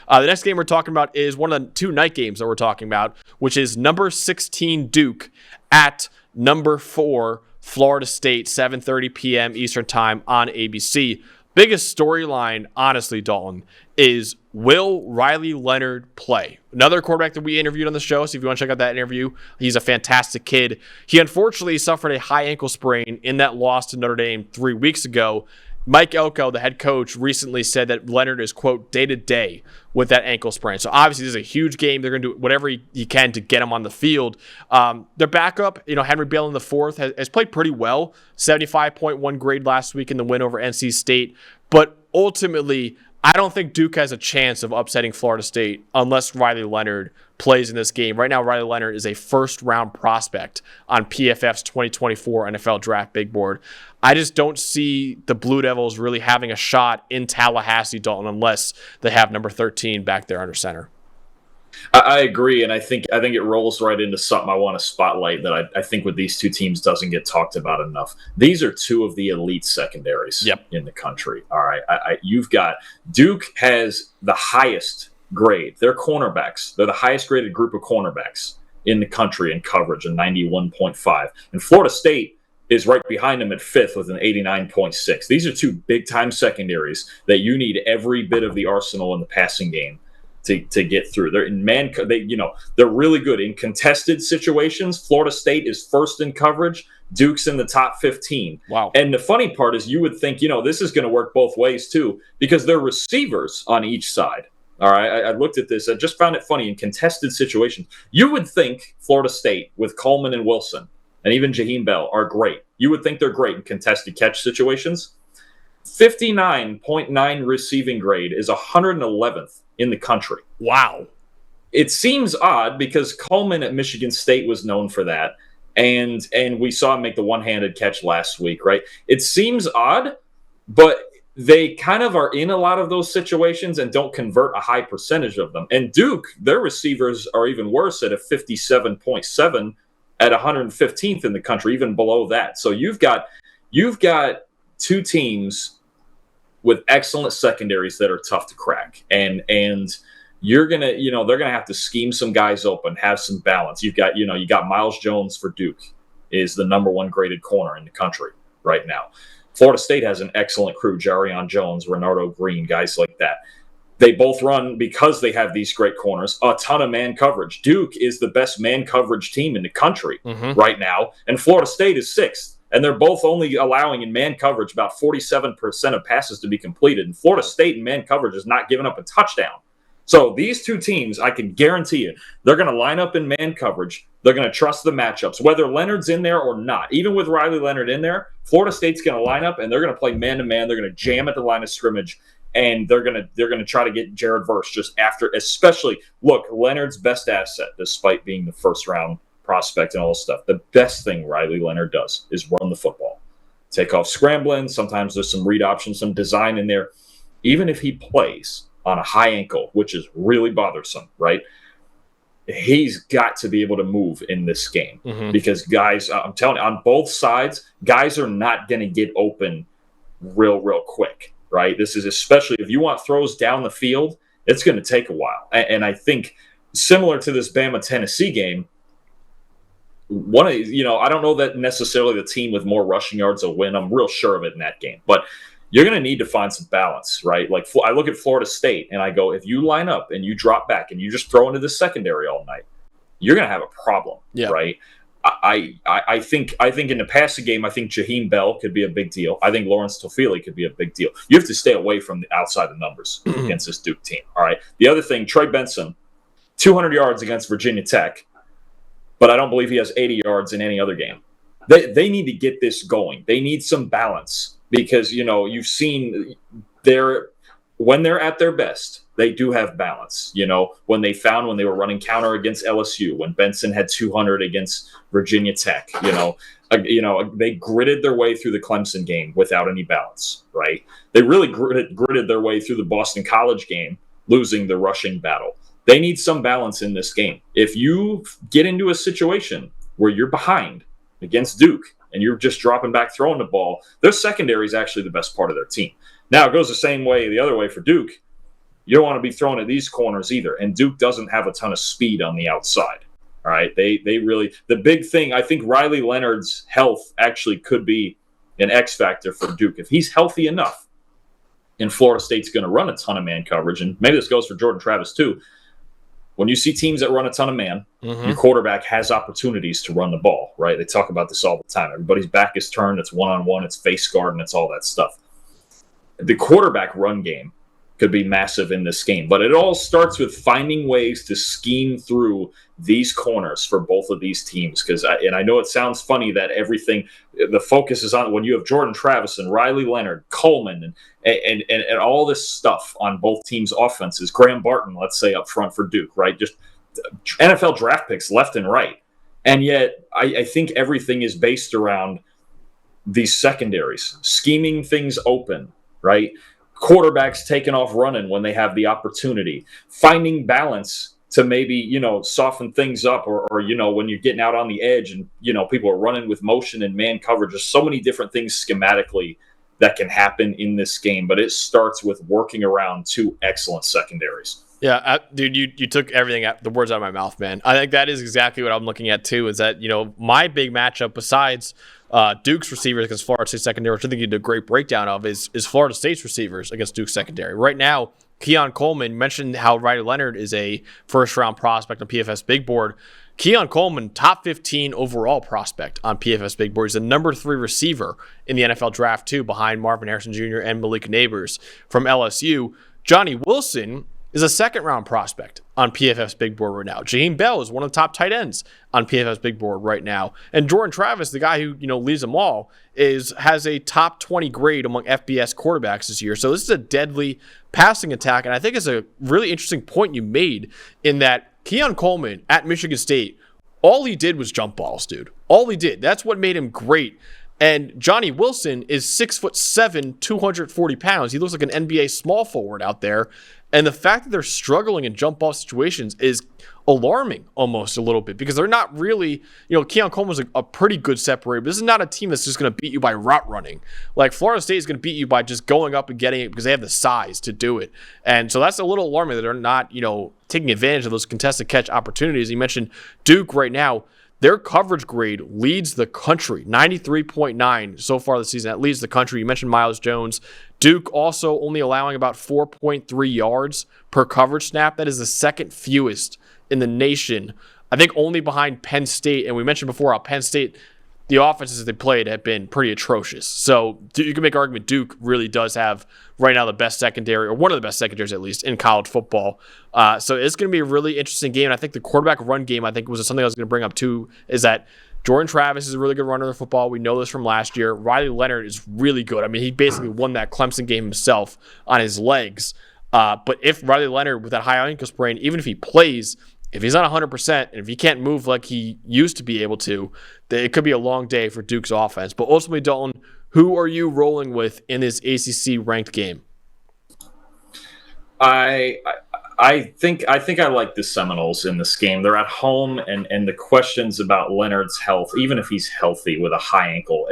The next game we're talking about is one of the 2 night games that we're talking about, which is number 16 Duke at number 4 Florida State, 7:30 p.m. Eastern Time on ABC. Biggest storyline, honestly, Dalton, is will Riley Leonard play? Another quarterback that we interviewed on the show, so if you want to check out that interview, he's a fantastic kid. He unfortunately suffered a high ankle sprain in that loss to Notre Dame 3 weeks ago. Mike Elko, the head coach, recently said that Leonard is, quote, day-to-day with that ankle sprain. So obviously this is a huge game. They're going to do whatever he can to get him on the field. Their backup, Henry Balin IV has played pretty well. 75.1 grade last week in the win over NC State. But ultimately, I don't think Duke has a chance of upsetting Florida State unless Riley Leonard plays in this game. Right now, Riley Leonard is a first-round prospect on PFF's 2024 NFL Draft Big Board. I just don't see the Blue Devils really having a shot in Tallahassee, Dalton, unless they have number 13 back there under center. I agree, and I think it rolls right into something I want to spotlight that I think with these 2 teams doesn't get talked about enough. These are 2 of the elite secondaries in the country. All right, you've got Duke has the highest grade. They're cornerbacks. They're the highest graded group of cornerbacks in the country in coverage, a 91.5. And Florida State is right behind them at 5th with an 89.6. These are 2 big-time secondaries that you need every bit of the arsenal in the passing game to get through. They're in they're really good in contested situations. Florida State is first in coverage. Duke's in the top 15. Wow. And the funny part is you would think, this is going to work both ways too, because they're receivers on each side. All right. I looked at this. I just found it funny in contested situations. You would think Florida State with Coleman and Wilson and even Jaheim Bell are great. You would think they're great in contested catch situations. 59.9 receiving grade is 111th in the country. Wow. It seems odd because Coleman at Michigan State was known for that. And we saw him make the one-handed catch last week, right? It seems odd, but they kind of are in a lot of those situations and don't convert a high percentage of them. And Duke, their receivers are even worse at a 57.7 at 115th in the country, even below that. So you've got 2 teams with excellent secondaries that are tough to crack. And you're going to, they're going to have to scheme some guys open, have some balance. You got Miles Jones for Duke is the number 1 graded corner in the country right now. Florida State has an excellent crew, Jarion Jones, Renardo Green, guys like that. They both run, because they have these great corners, a ton of man coverage. Duke is the best man coverage team in the country right now, and Florida State is 6th. And they're both only allowing in man coverage about 47% of passes to be completed. And Florida State in man coverage is not giving up a touchdown. So these 2 teams, I can guarantee you, they're going to line up in man coverage. They're going to trust the matchups, whether Leonard's in there or not. Even with Riley Leonard in there, Florida State's going to line up, and they're going to play man-to-man. They're going to jam at the line of scrimmage, and they're going to try to get Jared Verse just after. Especially, look, Leonard's best asset, despite being the first-round prospect and all this stuff, the best thing Riley Leonard does is run the football. Take off scrambling. Sometimes there's some read options, some design in there. Even if he plays on a high ankle, which is really bothersome, right? He's got to be able to move in this game because guys, I'm telling you, on both sides, guys are not going to get open real quick, right? This is especially if you want throws down the field, it's going to take a while. And I think similar to this Bama-Tennessee game, I don't know that necessarily the team with more rushing yards will win. I'm real sure of it in that game. But you're going to need to find some balance, right? Like I look at Florida State and I go, if you line up and you drop back and you just throw into the secondary all night, you're going to have a problem, right? I think in the passing game, I think Jaheim Bell could be a big deal. I think Lawrence Tofili could be a big deal. You have to stay away from the outside the numbers against this Duke team, all right? The other thing, Trey Benson, 200 yards against Virginia Tech, but I don't believe he has 80 yards in any other game. They need to get this going. They need some balance because, you've seen when they're at their best, they do have balance. When they were running counter against LSU, when Benson had 200 against Virginia Tech, they gritted their way through the Clemson game without any balance, right? They really gritted their way through the Boston College game, losing the rushing battle. They need some balance in this game. If you get into a situation where you're behind against Duke and you're just dropping back, throwing the ball, their secondary is actually the best part of their team. Now, it goes the same way, the other way for Duke. you don't want to be throwing at these corners either. And Duke doesn't have a ton of speed on the outside. All right, they really, the big thing, I think Riley Leonard's health actually could be an X factor for Duke. If he's healthy enough, and Florida State's going to run a ton of man coverage, and maybe this goes for Jordan Travis too. When you see teams that run a ton of man, your quarterback has opportunities to run the ball, right? They talk about this all the time. Everybody's back is turned. It's one-on-one. It's face guard, and it's all that stuff. The quarterback run game could be massive in this game. But it all starts with finding ways to scheme through these corners for both of these teams. And I know it sounds funny that the focus is on when you have Jordan Travis and Riley Leonard, Coleman, and all this stuff on both teams' offenses. Graham Barton, let's say, up front for Duke, right? Just NFL draft picks left and right. And yet I think everything is based around these secondaries, scheming things open, right? Quarterbacks taking off running when they have the opportunity, finding balance to maybe, soften things up or, when you're getting out on the edge and, people are running with motion and man coverage. There's so many different things schematically that can happen in this game, but it starts with working around two excellent secondaries. Yeah, dude, you took the words out of my mouth, man. I think that is exactly what I'm looking at too, is that, my big matchup besides Duke's receivers against Florida State secondary, which I think you did a great breakdown of, is Florida State's receivers against Duke's secondary. Right now, Keon Coleman mentioned how Riley Leonard is a first-round prospect on PFF's Big Board. Keon Coleman, top 15 overall prospect on PFF's Big Board. He's the number 3 receiver in the NFL draft, too, behind Marvin Harrison Jr. and Malik Neighbors from LSU. Johnny Wilson is a second-round prospect on PFF's Big Board right now. Jaheim Bell is one of the top tight ends on PFF's Big Board right now. And Jordan Travis, the guy who leads them all, has a top 20 grade among FBS quarterbacks this year. So this is a deadly passing attack, and I think it's a really interesting point you made in that Keon Coleman at Michigan State, all he did was jump balls, dude. All he did. That's what made him great. And Johnny Wilson is 6'7", 240 pounds. He looks like an NBA small forward out there. And the fact that they're struggling in jump ball situations is alarming almost a little bit, because they're not really, Keon Coleman's a pretty good separator, but this is not a team that's just going to beat you by route running. Like Florida State is going to beat you by just going up and getting it because they have the size to do it. And so that's a little alarming that they're not, taking advantage of those contested catch opportunities. You mentioned Duke right now. Their coverage grade leads the country, 93.9 so far this season. That leads the country. You mentioned Miles Jones. Duke also only allowing about 4.3 yards per coverage snap. That is the second fewest in the nation. I think only behind Penn State. And we mentioned before how Penn State, the offenses that they played have been pretty atrocious. So you can make an argument Duke really does have right now the best secondary, or one of the best secondaries at least, in college football. So it's going to be a really interesting game. And I think the quarterback run game, I think, was something I was going to bring up too, is that Jordan Travis is a really good runner of the football. We know this from last year. Riley Leonard is really good. I mean, he basically won that Clemson game himself on his legs. But if Riley Leonard, with that high ankle sprain, even if he plays, if he's not 100%, and if he can't move like he used to be able to, then it could be a long day for Duke's offense. But ultimately, Dalton, who are you rolling with in this ACC ranked game? I think I like the Seminoles in this game. They're at home, and the questions about Leonard's health, even if he's healthy with a high ankle,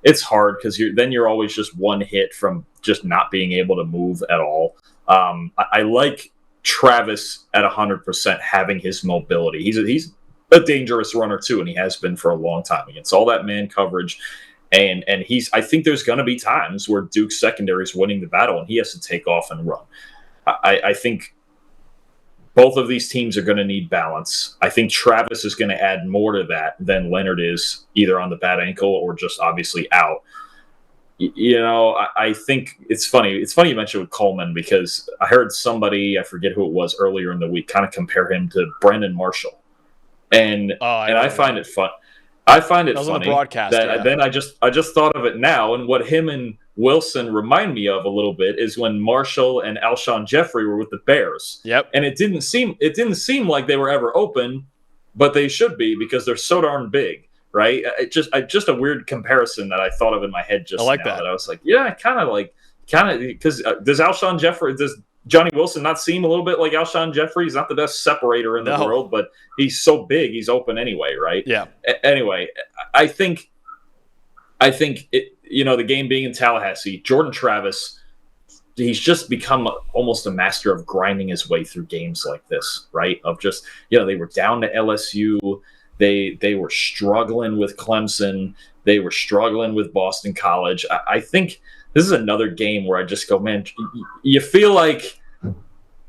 it's hard because you're always just one hit from just not being able to move at all. I like Travis at 100% having his mobility. He's a dangerous runner too, and he has been for a long time against all that man coverage. And I think there's going to be times where Duke's secondary is winning the battle, and he has to take off and run. I think both of these teams are going to need balance. I think Travis is going to add more to that than Leonard is, either on the bad ankle or just obviously out. I think it's funny. It's funny you mentioned with Coleman, because I heard somebody, I forget who it was, earlier in the week, kind of compare him to Brandon Marshall. And I find it fun. I find it funny that then I just thought of it now, and what him and Wilson remind me of a little bit is when Marshall and Alshon Jeffrey were with the Bears. Yep. And it didn't seem like they were ever open, but they should be, because they're so darn big, right? Just a weird comparison that I thought of in my head just now. That I was like, yeah, kind of because does Johnny Wilson not seem a little bit like Alshon Jeffrey? He's not the best separator in the world, but he's so big, he's open anyway, right? Yeah. Anyway, I think it, the game being in Tallahassee, Jordan Travis, he's just become almost a master of grinding his way through games like this, right? Of just, they were down to LSU, they were struggling with Clemson, they were struggling with Boston College. I think this is another game where I just go, man, you feel like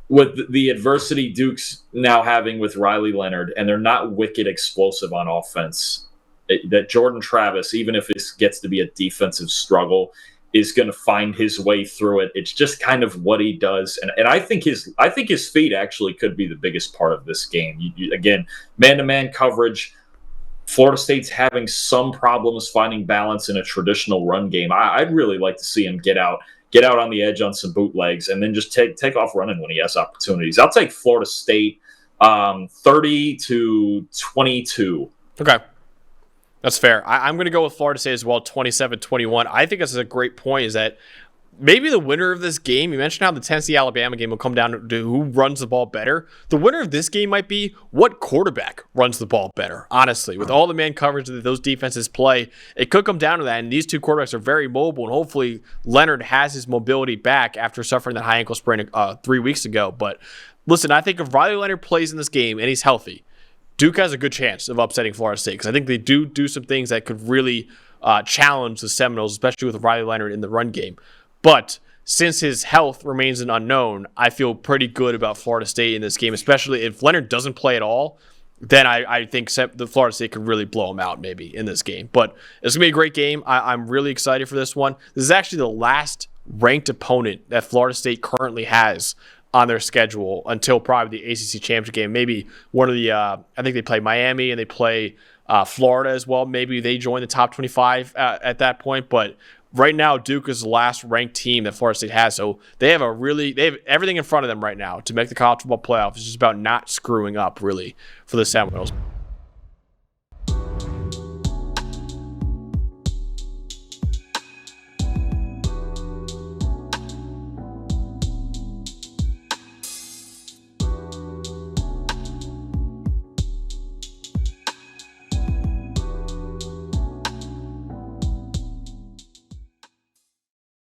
with the adversity Duke's now having with Riley Leonard, and they're not wicked explosive on offense, that Jordan Travis, even if this gets to be a defensive struggle, is going to find his way through it. It's just kind of what he does, and I think his feet actually could be the biggest part of this game. Again, man-to-man coverage. Florida State's having some problems finding balance in a traditional run game. I'd really like to see him get out on the edge on some bootlegs, and then just take off running when he has opportunities. I'll take Florida State 30-22. Okay. That's fair. I'm going to go with Florida State as well, 27-21. I think this is a great point, is that maybe the winner of this game, you mentioned how the Tennessee-Alabama game will come down to who runs the ball better. The winner of this game might be what quarterback runs the ball better, honestly. With all the man coverage that those defenses play, it could come down to that, and these two quarterbacks are very mobile, and hopefully Leonard has his mobility back after suffering that high ankle sprain 3 weeks ago. But listen, I think if Riley Leonard plays in this game and he's healthy, Duke has a good chance of upsetting Florida State, because I think they do some things that could really challenge the Seminoles, especially with Riley Leonard in the run game. But since his health remains an unknown, I feel pretty good about Florida State in this game, especially if Leonard doesn't play at all. Then I think the Florida State could really blow him out maybe in this game. But it's going to be a great game. I'm really excited for this one. This is actually the last ranked opponent that Florida State currently has on their schedule until probably the ACC championship game. Maybe one of the I think they play Miami and they play Florida as well. Maybe they join the top 25 at that point. But right now, Duke is the last ranked team that Florida State has. So they have everything in front of them right now to make the college football playoff. It's just about not screwing up, really, for the Seminoles.